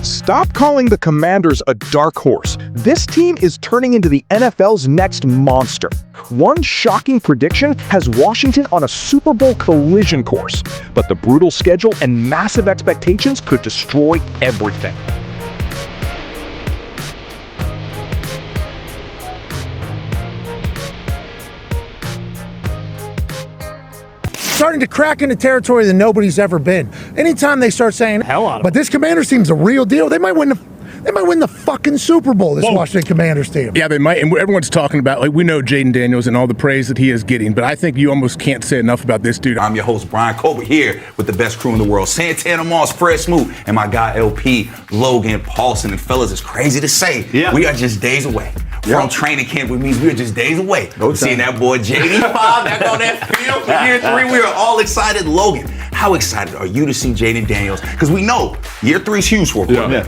Stop calling the Commanders a dark horse. This team is turning into the NFL's next monster. One shocking prediction has Washington on a Super Bowl collision course, but the brutal schedule and massive expectations could destroy everything. Starting to crack into territory that nobody's ever been. Anytime they start saying, but this Commanders team's a real deal, they might win the fucking Super Bowl, this Washington Commanders team. Yeah, they might. And everyone's talking about, like, we know Jayden Daniels and all the praise that he is getting, but I think you almost can't say enough about this dude. I'm your host, Brian Colbert, here with the best crew in the world. Santana Moss, Fred Smoot, and my guy, LP, Logan Paulson. And fellas, it's crazy to say, we are just days away from training camp, which means we are just days away from seeing that boy JD5 back on that field for year 3. We are all excited. Logan, how excited are you to see Jayden Daniels? Because we know year 3 is huge for him.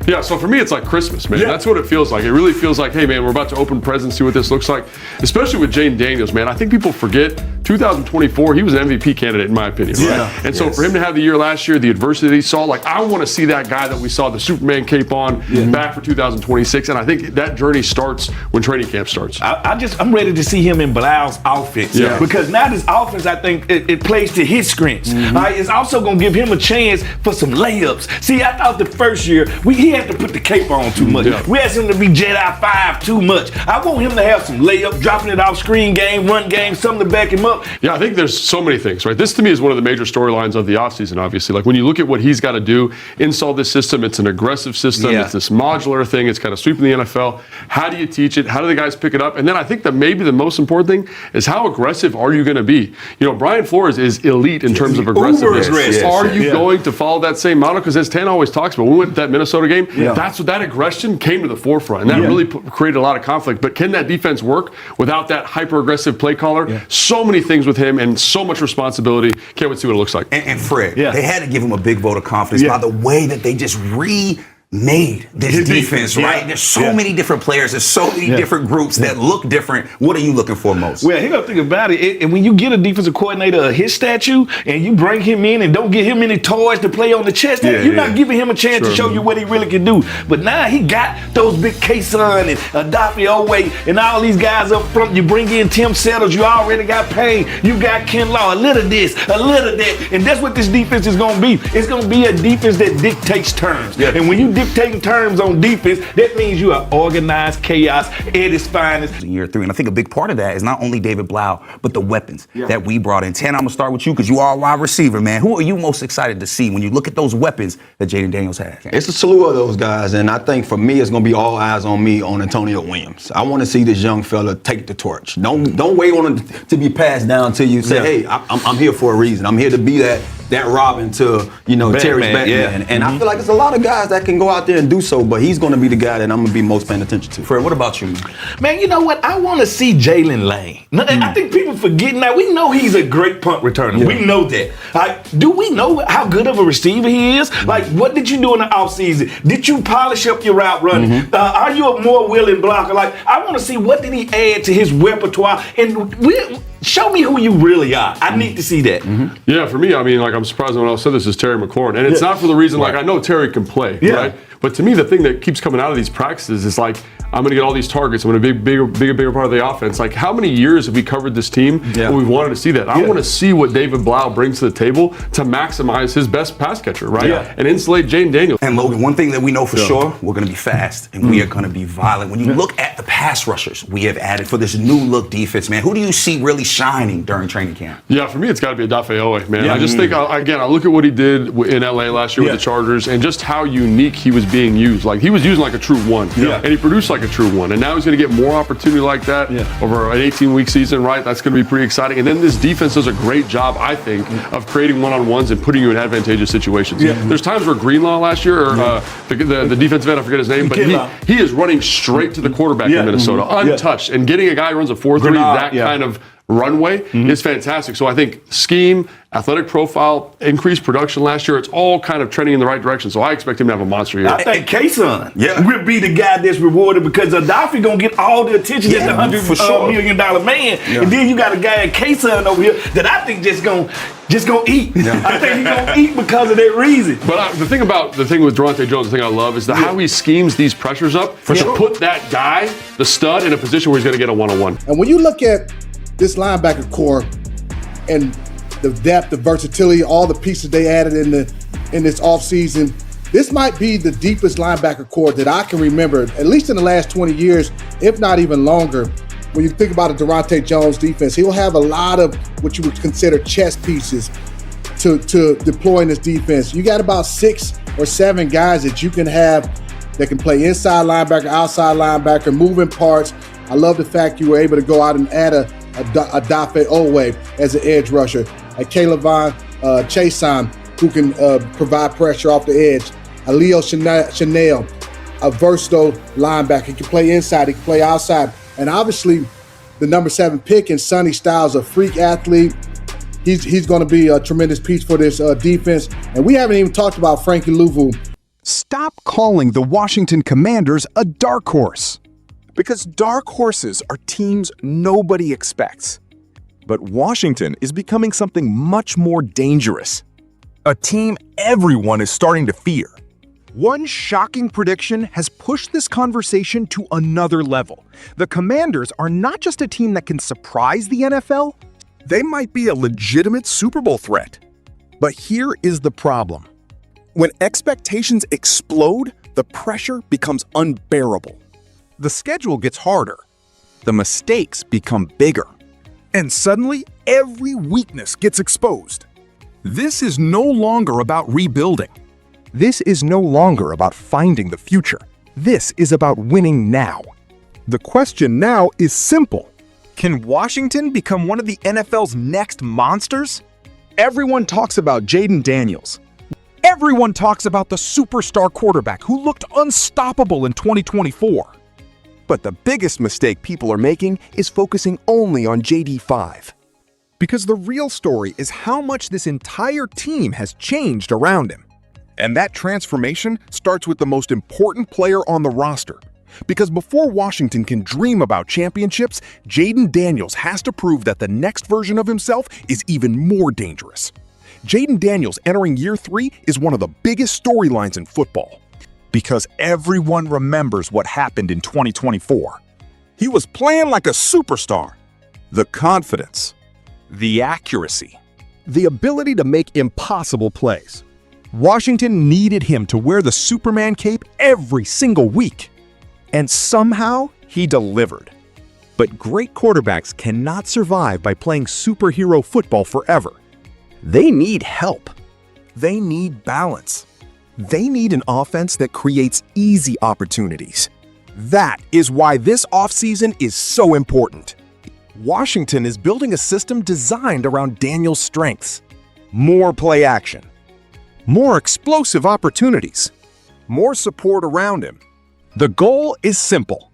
Yeah, so for me, it's like Christmas, man. That's what it feels like. It really feels like, hey, man, we're about to open presents, see what this looks like. Especially with Jayden Daniels, man. I think people forget 2024, he was an MVP candidate, in my opinion, right? And so for him to have the year last year, the adversity that he saw, like, I want to see that guy that we saw the Superman cape on back for 2026. And I think that journey starts when training camp starts. I'm ready to see him in Blau's offense. Because now this offense, I think, it plays to his strengths. It's also going to give him a chance for some layups. See, I thought the first year, he had to put the cape on too much. We asked him to be Jedi 5 too much. I want him to have some layup, dropping it off screen game, run game, something to back him up. Yeah, I think there's so many things, right? This to me is one of the major storylines of the offseason, obviously. Like when you look at what he's got to do, install this system, it's an aggressive system, it's this modular thing, it's kind of sweeping the NFL. How do you teach it? How do the guys pick it up? And then I think that maybe the most important thing is how aggressive are you going to be? You know, Brian Flores is elite in terms of aggressiveness. Are you going to follow that same model? Because as Tan always talks about, when we went to that Minnesota game, that's what that aggression came to the forefront, and that really created a lot of conflict. But can that defense work without that hyper-aggressive play caller? So many things with him and so much responsibility. Can't wait to see what it looks like. And Fred, they had to give him a big vote of confidence by the way that they just made this defense, right? There's so many different players. There's so many different groups that look different. What are you looking for most? Well, here's the thing about it. And when you get a defensive coordinator of his statue and you bring him in and don't give him any toys to play on the chest, you're not giving him a chance to show you what he really can do. But now he got those big K-Sun and Adafi Owe and all these guys up front. You bring in Tim Settles. You already got Payne. You got Ken Law. A little this, a little that. And that's what this defense is going to be. It's going to be a defense that dictates terms. And when you dictating terms on defense, that means you are organized chaos at its finest. Year 3, and I think a big part of that is not only David Blau, but the weapons that we brought in. Tan, I'm gonna start with you because you are a wide receiver, man. Who are you most excited to see when you look at those weapons that Jayden Daniels has? It's a slew of those guys, and I think for me, it's gonna be all eyes on me on Antonio Williams. I want to see this young fella take the torch. Don't wait on it to be passed down to you. Say, hey, I'm here for a reason. I'm here to be that Robin to, Terry's Batman. And I feel like there's a lot of guys that can go out there and do so, but he's going to be the guy that I'm going to be most paying attention to. Fred, what about you? Man, you know what? I want to see Jalen Lane. I think people forget now. We know he's a great punt returner. We know that. Do we know how good of a receiver he is? Like, what did you do in the offseason? Did you polish up your route running? Are you a more willing blocker? Like, I want to see what did he add to his repertoire? And show me who you really are. I need to see that. Yeah, for me, I mean, like, I'm surprised no one else said this is Terry McLaurin. And it's not for the reason, like, I know Terry can play, right? But to me, the thing that keeps coming out of these practices is like, I'm going to get all these targets. I'm going to be a bigger part of the offense. Like, how many years have we covered this team and we've wanted to see that? I want to see what David Blau brings to the table to maximize his best pass catcher, right? And insulate Jayden Daniels. And Logan, one thing that we know for sure, we're going to be fast and we are going to be violent. When you look at the pass rushers we have added for this new look defense, man, who do you see really shining during training camp? Yeah, for me, it's got to be Adafe Owe, man. I just think, again, I look at what he did in LA last year with the Chargers and just how unique he was being used. Like, he was using like a true one and he produced like a true one. And now he's going to get more opportunity like that over an 18-week season, right? That's going to be pretty exciting. And then this defense does a great job, I think, of creating one-on-ones and putting you in advantageous situations. There's times where Greenlaw last year, or the defensive end, I forget his name, but he is running straight to the quarterback in Minnesota, untouched. And getting a guy who runs a 4.3, kind of runway is fantastic. So I think scheme, athletic profile, increased production last year, it's all kind of trending in the right direction. So I expect him to have a monster year. I think K-Son will be the guy that's rewarded because Adolphe gonna get all the attention as the $100 million man, and then you got a guy at K-Son over here that I think just gonna eat. I think he's gonna eat because of that reason. But the thing with Durante Jones, the thing I love is how he schemes these pressures up to put that guy, the stud, in a position where he's gonna get a one-on-one. And when you look at this linebacker core and the depth, the versatility, all the pieces they added in this offseason, this might be the deepest linebacker core that I can remember, at least in the last 20 years, if not even longer. When you think about a Durante Jones defense, he'll have a lot of what you would consider chess pieces to deploy in this defense. You got about 6 or 7 guys that you can have that can play inside linebacker, outside linebacker, moving parts. I love the fact you were able to go out and add a Dafe Owe as an edge rusher, a Kaylavon Chason who can provide pressure off the edge, a Leo Chanel, a versatile linebacker. He can play inside, he can play outside. And obviously, the number 7 pick in Sonny Styles, a freak athlete. He's going to be a tremendous piece for this defense. And we haven't even talked about Frankie Louvu. Stop calling the Washington Commanders a dark horse. Because dark horses are teams nobody expects. But Washington is becoming something much more dangerous. A team everyone is starting to fear. One shocking prediction has pushed this conversation to another level. The Commanders are not just a team that can surprise the NFL, they might be a legitimate Super Bowl threat. But here is the problem. When expectations explode, the pressure becomes unbearable. The schedule gets harder. The mistakes become bigger. And suddenly, every weakness gets exposed. This is no longer about rebuilding. This is no longer about finding the future. This is about winning now. The question now is simple. Can Washington become one of the NFL's next monsters? Everyone talks about Jayden Daniels. Everyone talks about the superstar quarterback who looked unstoppable in 2024. But the biggest mistake people are making is focusing only on JD5. Because the real story is how much this entire team has changed around him. And that transformation starts with the most important player on the roster. Because before Washington can dream about championships, Jayden Daniels has to prove that the next version of himself is even more dangerous. Jayden Daniels entering year 3 is one of the biggest storylines in football. Because everyone remembers what happened in 2024. He was playing like a superstar. The confidence, the accuracy, the ability to make impossible plays. Washington needed him to wear the Superman cape every single week. And somehow, he delivered. But great quarterbacks cannot survive by playing superhero football forever. They need help. They need balance. They need an offense that creates easy opportunities. That is why this offseason is so important. Washington is building a system designed around Daniels' strengths. More play action. More explosive opportunities. More support around him. The goal is simple.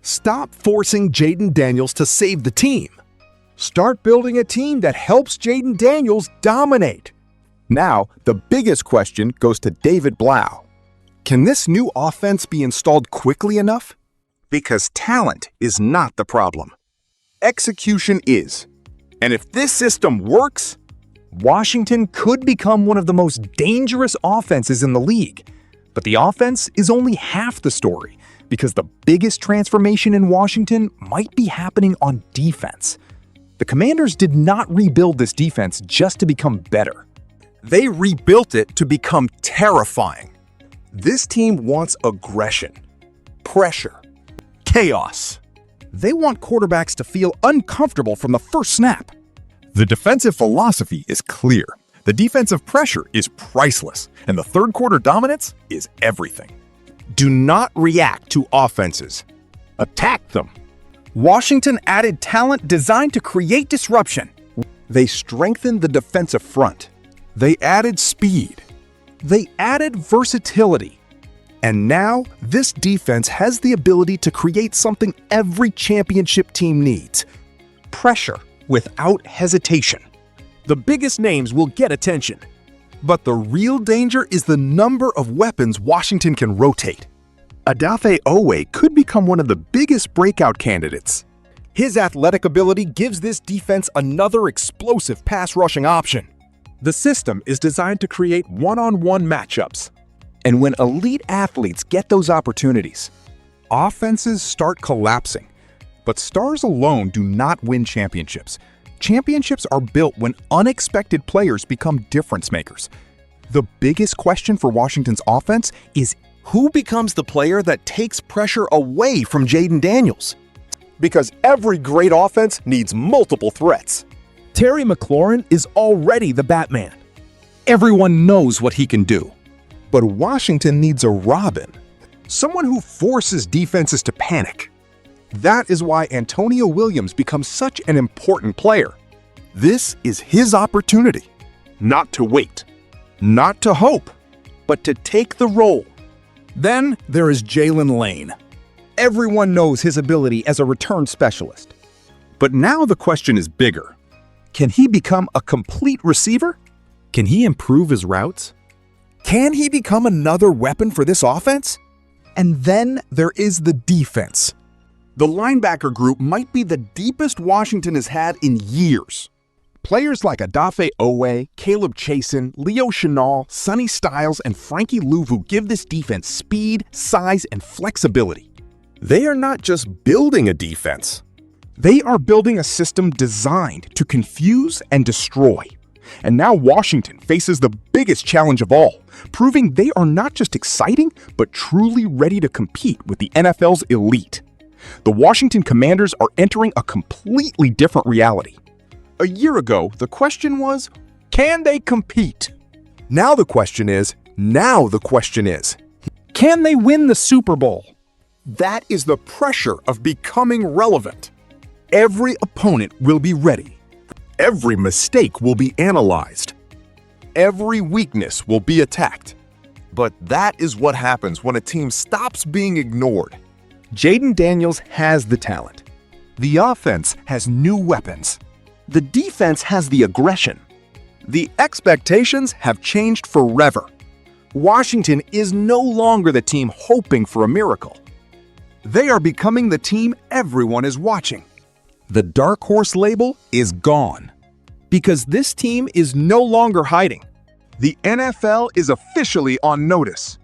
Stop forcing Jayden Daniels to save the team. Start building a team that helps Jayden Daniels dominate. Now, the biggest question goes to David Blau. Can this new offense be installed quickly enough? Because talent is not the problem. Execution is. And if this system works, Washington could become one of the most dangerous offenses in the league. But the offense is only half the story, because the biggest transformation in Washington might be happening on defense. The Commanders did not rebuild this defense just to become better. They rebuilt it to become terrifying. This team wants aggression, pressure, chaos. They want quarterbacks to feel uncomfortable from the first snap. The defensive philosophy is clear. The defensive pressure is priceless, and the third quarter dominance is everything. Do not react to offenses. Attack them. Washington added talent designed to create disruption. They strengthened the defensive front. They added speed. They added versatility. And now, this defense has the ability to create something every championship team needs: pressure without hesitation. The biggest names will get attention. But the real danger is the number of weapons Washington can rotate. Odafe Oweh could become one of the biggest breakout candidates. His athletic ability gives this defense another explosive pass rushing option. The system is designed to create one-on-one matchups. And when elite athletes get those opportunities, offenses start collapsing. But stars alone do not win championships. Championships are built when unexpected players become difference makers. The biggest question for Washington's offense is who becomes the player that takes pressure away from Jayden Daniels? Because every great offense needs multiple threats. Terry McLaurin is already the Batman. Everyone knows what he can do. But Washington needs a Robin, someone who forces defenses to panic. That is why Antonio Williams becomes such an important player. This is his opportunity. Not to wait, not to hope, but to take the role. Then there is Jalen Lane. Everyone knows his ability as a return specialist. But now the question is bigger. Can he become a complete receiver? Can he improve his routes? Can he become another weapon for this offense? And then there is the defense. The linebacker group might be the deepest Washington has had in years. Players like Odafe Oweh, Caleb Chasen, Leo Chenal, Sonny Styles, and Frankie Louvu give this defense speed, size, and flexibility. They are not just building a defense. They are building a system designed to confuse and destroy. And now Washington faces the biggest challenge of all, proving they are not just exciting, but truly ready to compete with the NFL's elite. The Washington Commanders are entering a completely different reality. A year ago, the question was, can they compete? Now the question is, can they win the Super Bowl? That is the pressure of becoming relevant. Every opponent will be ready. Every mistake will be analyzed. Every weakness will be attacked. But that is what happens when a team stops being ignored. Jayden Daniels has the talent. The offense has new weapons. The defense has the aggression. The expectations have changed forever. Washington is no longer the team hoping for a miracle. They are becoming the team everyone is watching. The dark horse label is gone. Because this team is no longer hiding. The NFL is officially on notice.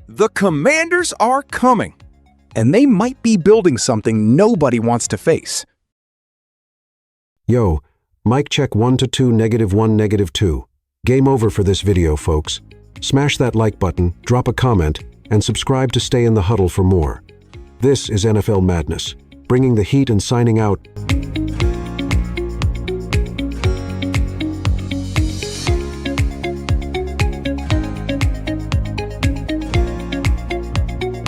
The Commanders are coming. And they might be building something nobody wants to face. Yo, mic check 1 to 2, -1, -2. Game over for this video, folks. Smash that like button, drop a comment, and subscribe to stay in the huddle for more. This is NFL Madness, bringing the heat and signing out.